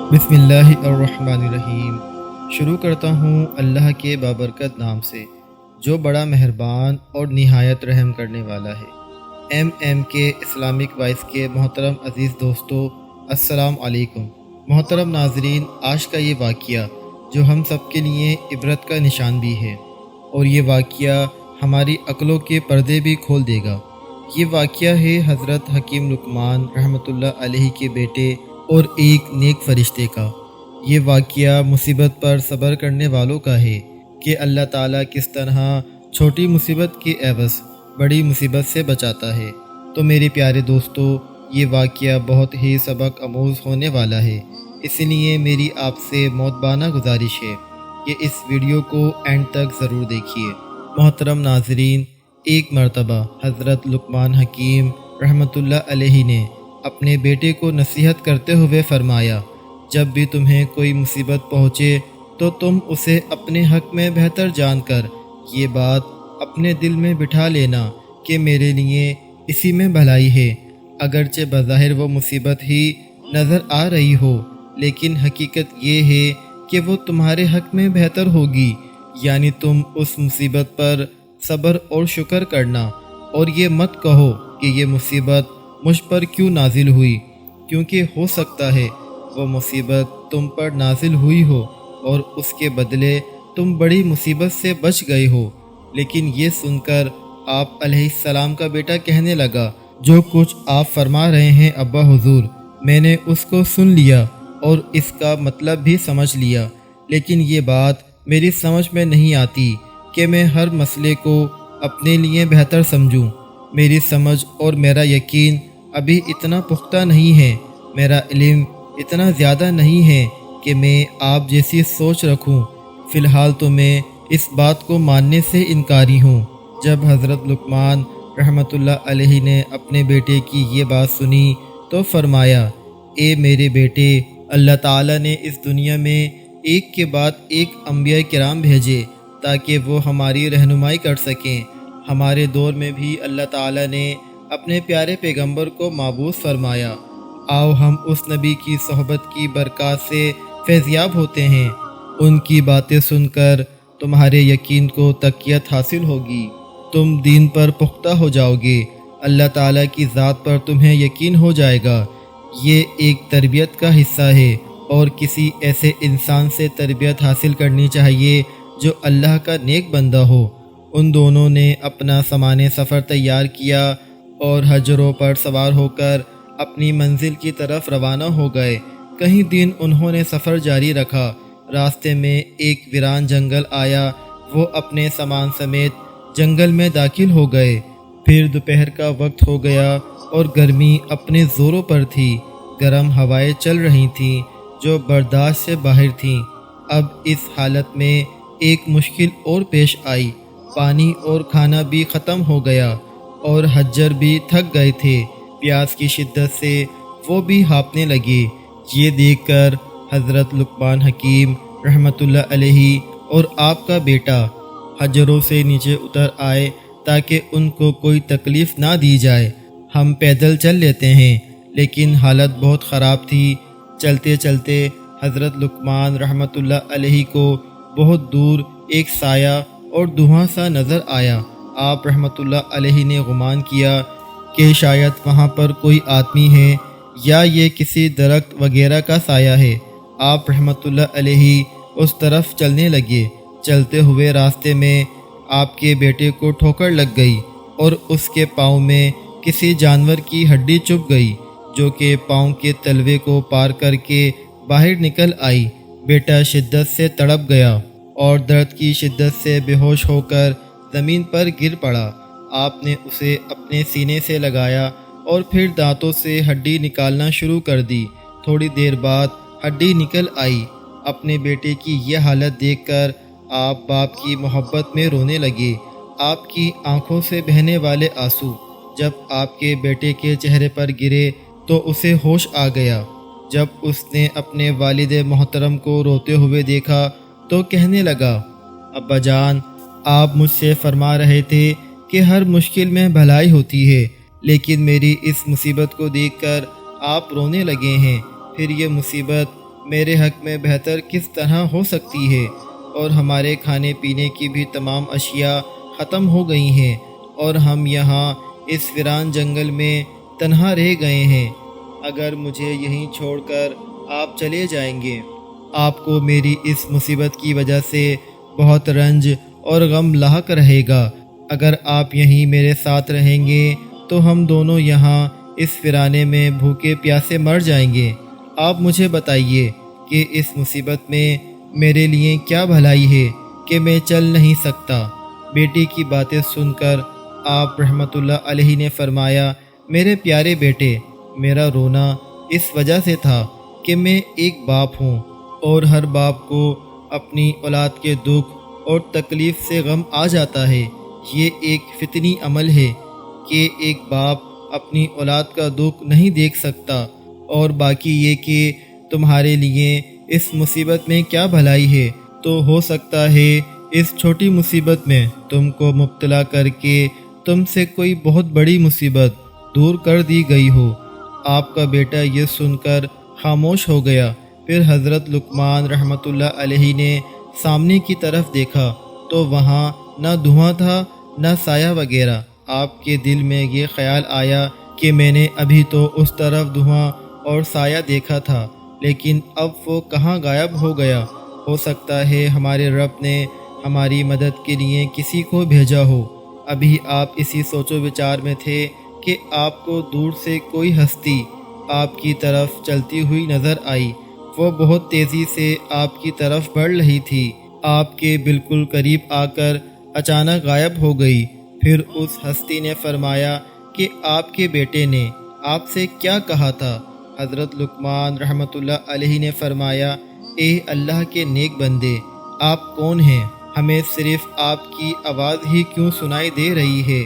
بسم اللہ الرحمن الرحیم۔ شروع کرتا ہوں اللہ کے بابرکت نام سے جو بڑا مہربان اور نہایت رحم کرنے والا ہے۔ ایم کے اسلامک وائس کے محترم عزیز دوستو، السلام علیکم۔ محترم ناظرین، آج کا یہ واقعہ جو ہم سب کے لیے عبرت کا نشان بھی ہے، اور یہ واقعہ ہماری عقلوں کے پردے بھی کھول دے گا۔ یہ واقعہ ہے حضرت حکیم لقمان رحمۃ اللہ علیہ کے بیٹے اور ایک نیک فرشتے کا۔ یہ واقعہ مصیبت پر صبر کرنے والوں کا ہے کہ اللہ تعالیٰ کس طرح چھوٹی مصیبت کے عوض بڑی مصیبت سے بچاتا ہے۔ تو میرے پیارے دوستو، یہ واقعہ بہت ہی سبق آموز ہونے والا ہے، اس لیے میری آپ سے مؤدبانہ گزارش ہے کہ اس ویڈیو کو اینڈ تک ضرور دیکھیے۔ محترم ناظرین، ایک مرتبہ حضرت لقمان حکیم رحمۃ اللہ علیہ نے اپنے بیٹے کو نصیحت کرتے ہوئے فرمایا، جب بھی تمہیں کوئی مصیبت پہنچے تو تم اسے اپنے حق میں بہتر جان کر یہ بات اپنے دل میں بٹھا لینا کہ میرے لیے اسی میں بھلائی ہے۔ اگرچہ بظاہر وہ مصیبت ہی نظر آ رہی ہو، لیکن حقیقت یہ ہے کہ وہ تمہارے حق میں بہتر ہوگی، یعنی تم اس مصیبت پر صبر اور شکر کرنا، اور یہ مت کہو کہ یہ مصیبت مجھ پر کیوں نازل ہوئی، کیونکہ ہو سکتا ہے وہ مصیبت تم پر نازل ہوئی ہو اور اس کے بدلے تم بڑی مصیبت سے بچ گئے ہو۔ لیکن یہ سن کر آپ علیہ السلام کا بیٹا کہنے لگا، جو کچھ آپ فرما رہے ہیں ابا حضور، میں نے اس کو سن لیا اور اس کا مطلب بھی سمجھ لیا، لیکن یہ بات میری سمجھ میں نہیں آتی کہ میں ہر مسئلے کو اپنے لیے بہتر سمجھوں۔ میری سمجھ اور میرا یقین ابھی اتنا پختہ نہیں ہے، میرا علم اتنا زیادہ نہیں ہے کہ میں آپ جیسی سوچ رکھوں۔ فی الحال تو میں اس بات کو ماننے سے انکاری ہوں۔ جب حضرت لقمان رحمۃ اللہ علیہ نے اپنے بیٹے کی یہ بات سنی تو فرمایا، اے میرے بیٹے، اللہ تعالیٰ نے اس دنیا میں ایک کے بعد ایک انبیاء کرام بھیجے تاکہ وہ ہماری رہنمائی کر سکیں۔ ہمارے دور میں بھی اللہ تعالیٰ نے اپنے پیارے پیغمبر کو مبعوث فرمایا۔ آؤ ہم اس نبی کی صحبت کی برکات سے فیضیاب ہوتے ہیں۔ ان کی باتیں سن کر تمہارے یقین کو تقویت حاصل ہوگی، تم دین پر پختہ ہو جاؤ گے، اللہ تعالیٰ کی ذات پر تمہیں یقین ہو جائے گا۔ یہ ایک تربیت کا حصہ ہے، اور کسی ایسے انسان سے تربیت حاصل کرنی چاہیے جو اللہ کا نیک بندہ ہو۔ ان دونوں نے اپنا سامان سفر تیار کیا اور حجروں پر سوار ہو کر اپنی منزل کی طرف روانہ ہو گئے۔ کہیں دن انہوں نے سفر جاری رکھا۔ راستے میں ایک ویران جنگل آیا، وہ اپنے سامان سمیت جنگل میں داخل ہو گئے۔ پھر دوپہر کا وقت ہو گیا اور گرمی اپنے زوروں پر تھی، گرم ہوائیں چل رہی تھیں جو برداشت سے باہر تھیں۔ اب اس حالت میں ایک مشکل اور پیش آئی، پانی اور کھانا بھی ختم ہو گیا اور حجر بھی تھک گئے تھے، پیاس کی شدت سے وہ بھی ہانپنے لگے۔ یہ دیکھ کر حضرت لقمان حکیم رحمۃ اللہ علیہ اور آپ کا بیٹا حجروں سے نیچے اتر آئے تاکہ ان کو کوئی تکلیف نہ دی جائے۔ ہم پیدل چل لیتے ہیں، لیکن حالت بہت خراب تھی۔ چلتے چلتے حضرت لقمان رحمۃ اللہ علیہ کو بہت دور ایک سایہ اور دھواں سا نظر آیا۔ آپ رحمۃ اللہ علیہ نے گمان کیا کہ شاید وہاں پر کوئی آدمی ہے یا یہ کسی درخت وغیرہ کا سایہ ہے۔ آپ رحمۃ اللہ علیہ اس طرف چلنے لگے۔ چلتے ہوئے راستے میں آپ کے بیٹے کو ٹھوکر لگ گئی اور اس کے پاؤں میں کسی جانور کی ہڈی چبھ گئی، جو کہ پاؤں کے تلوے کو پار کر کے باہر نکل آئی۔ بیٹا شدت سے تڑپ گیا اور درد کی شدت سے بے ہوش ہو کر زمین پر گر پڑا۔ آپ نے اسے اپنے سینے سے لگایا اور پھر دانتوں سے ہڈی نکالنا شروع کر دی۔ تھوڑی دیر بعد ہڈی نکل آئی۔ اپنے بیٹے کی یہ حالت دیکھ کر آپ باپ کی محبت میں رونے لگے۔ آپ کی آنکھوں سے بہنے والے آنسو جب آپ کے بیٹے کے چہرے پر گرے تو اسے ہوش آ گیا۔ جب اس نے اپنے والد محترم کو روتے ہوئے دیکھا تو کہنے لگا، ابا جان، آپ مجھ سے فرما رہے تھے کہ ہر مشکل میں بھلائی ہوتی ہے، لیکن میری اس مصیبت کو دیکھ کر آپ رونے لگے ہیں۔ پھر یہ مصیبت میرے حق میں بہتر کس طرح ہو سکتی ہے؟ اور ہمارے کھانے پینے کی بھی تمام اشیاء ختم ہو گئی ہیں اور ہم یہاں اس ویران جنگل میں تنہا رہ گئے ہیں۔ اگر مجھے یہیں چھوڑ کر آپ چلے جائیں گے، آپ کو میری اس مصیبت کی وجہ سے بہت رنج اور غم لاحق رہے گا۔ اگر آپ یہیں میرے ساتھ رہیں گے تو ہم دونوں یہاں اس ویرانے میں بھوکے پیاسے مر جائیں گے۔ آپ مجھے بتائیے کہ اس مصیبت میں میرے لیے کیا بھلائی ہے کہ میں چل نہیں سکتا؟ بیٹی کی باتیں سن کر آپ رحمۃ اللہ علیہ نے فرمایا، میرے پیارے بیٹے، میرا رونا اس وجہ سے تھا کہ میں ایک باپ ہوں اور ہر باپ کو اپنی اولاد کے دکھ اور تکلیف سے غم آ جاتا ہے۔ یہ ایک فطری عمل ہے کہ ایک باپ اپنی اولاد کا دکھ نہیں دیکھ سکتا، اور باقی یہ کہ تمہارے لیے اس مصیبت میں کیا بھلائی ہے، تو ہو سکتا ہے اس چھوٹی مصیبت میں تم کو مبتلا کر کے تم سے کوئی بہت بڑی مصیبت دور کر دی گئی ہو۔ آپ کا بیٹا یہ سن کر خاموش ہو گیا۔ پھر حضرت لقمان رحمۃ اللہ علیہ نے سامنے کی طرف دیکھا تو وہاں نہ دھواں تھا نہ سایہ وغیرہ۔ آپ کے دل میں یہ خیال آیا کہ میں نے ابھی تو اس طرف دھواں اور سایہ دیکھا تھا، لیکن اب وہ کہاں غائب ہو گیا؟ ہو سکتا ہے ہمارے رب نے ہماری مدد کے لیے کسی کو بھیجا ہو۔ ابھی آپ اسی سوچ و وچار میں تھے کہ آپ کو دور سے کوئی ہستی آپ کی طرف چلتی ہوئی نظر آئی۔ وہ بہت تیزی سے آپ کی طرف بڑھ رہی تھی، آپ کے بالکل قریب آ کر اچانک غائب ہو گئی۔ پھر اس ہستی نے فرمایا کہ آپ کے بیٹے نے آپ سے کیا کہا تھا؟ حضرت لقمان رحمۃ اللہ علیہ نے فرمایا، اے اللہ کے نیک بندے، آپ کون ہیں؟ ہمیں صرف آپ کی آواز ہی کیوں سنائی دے رہی ہے؟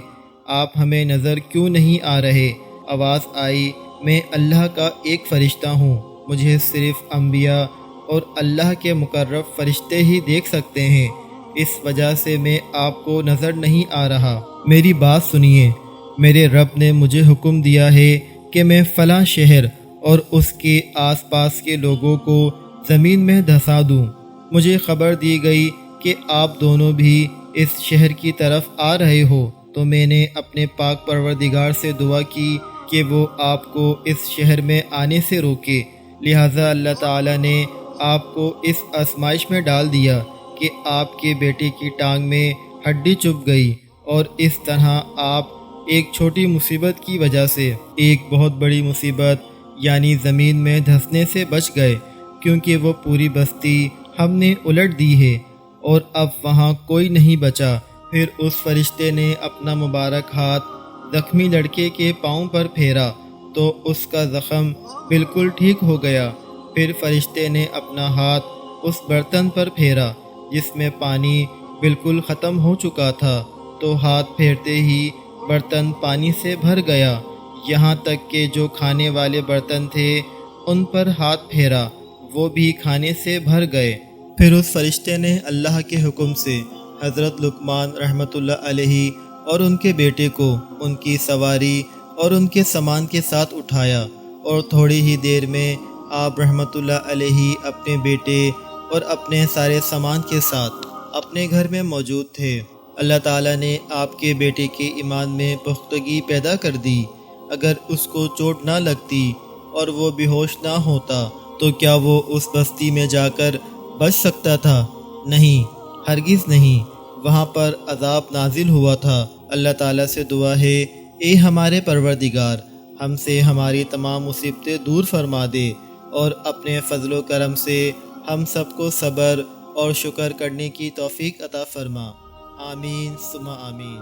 آپ ہمیں نظر کیوں نہیں آ رہے؟ آواز آئی، میں اللہ کا ایک فرشتہ ہوں، مجھے صرف انبیاء اور اللہ کے مقرب فرشتے ہی دیکھ سکتے ہیں، اس وجہ سے میں آپ کو نظر نہیں آ رہا۔ میری بات سنیے، میرے رب نے مجھے حکم دیا ہے کہ میں فلاں شہر اور اس کے آس پاس کے لوگوں کو زمین میں دھسا دوں۔ مجھے خبر دی گئی کہ آپ دونوں بھی اس شہر کی طرف آ رہے ہو، تو میں نے اپنے پاک پروردگار سے دعا کی کہ وہ آپ کو اس شہر میں آنے سے روکے۔ لہٰذا اللہ تعالیٰ نے آپ کو اس آزمائش میں ڈال دیا کہ آپ کے بیٹے کی ٹانگ میں ہڈی چبھ گئی، اور اس طرح آپ ایک چھوٹی مصیبت کی وجہ سے ایک بہت بڑی مصیبت یعنی زمین میں دھنسنے سے بچ گئے، کیونکہ وہ پوری بستی ہم نے الٹ دی ہے اور اب وہاں کوئی نہیں بچا۔ پھر اس فرشتے نے اپنا مبارک ہاتھ زخمی لڑکے کے پاؤں پر پھیرا تو اس کا زخم بالکل ٹھیک ہو گیا۔ پھر فرشتے نے اپنا ہاتھ اس برتن پر پھیرا جس میں پانی بالکل ختم ہو چکا تھا، تو ہاتھ پھیرتے ہی برتن پانی سے بھر گیا، یہاں تک کہ جو کھانے والے برتن تھے ان پر ہاتھ پھیرا، وہ بھی کھانے سے بھر گئے۔ پھر اس فرشتے نے اللہ کے حکم سے حضرت لقمان رحمۃ اللہ علیہ اور ان کے بیٹے کو ان کی سواری اور ان کے سامان کے ساتھ اٹھایا، اور تھوڑی ہی دیر میں آپ رحمۃ اللہ علیہ اپنے بیٹے اور اپنے سارے سامان کے ساتھ اپنے گھر میں موجود تھے۔ اللہ تعالیٰ نے آپ کے بیٹے کے ایمان میں پختگی پیدا کر دی۔ اگر اس کو چوٹ نہ لگتی اور وہ بے ہوش نہ ہوتا تو کیا وہ اس بستی میں جا کر بچ سکتا تھا؟ نہیں، ہرگز نہیں، وہاں پر عذاب نازل ہوا تھا۔ اللہ تعالیٰ سے دعا ہے، اے ہمارے پروردگار، ہم سے ہماری تمام مصیبتیں دور فرما دے، اور اپنے فضل و کرم سے ہم سب کو صبر اور شکر کرنے کی توفیق عطا فرما۔ آمین ثم آمین۔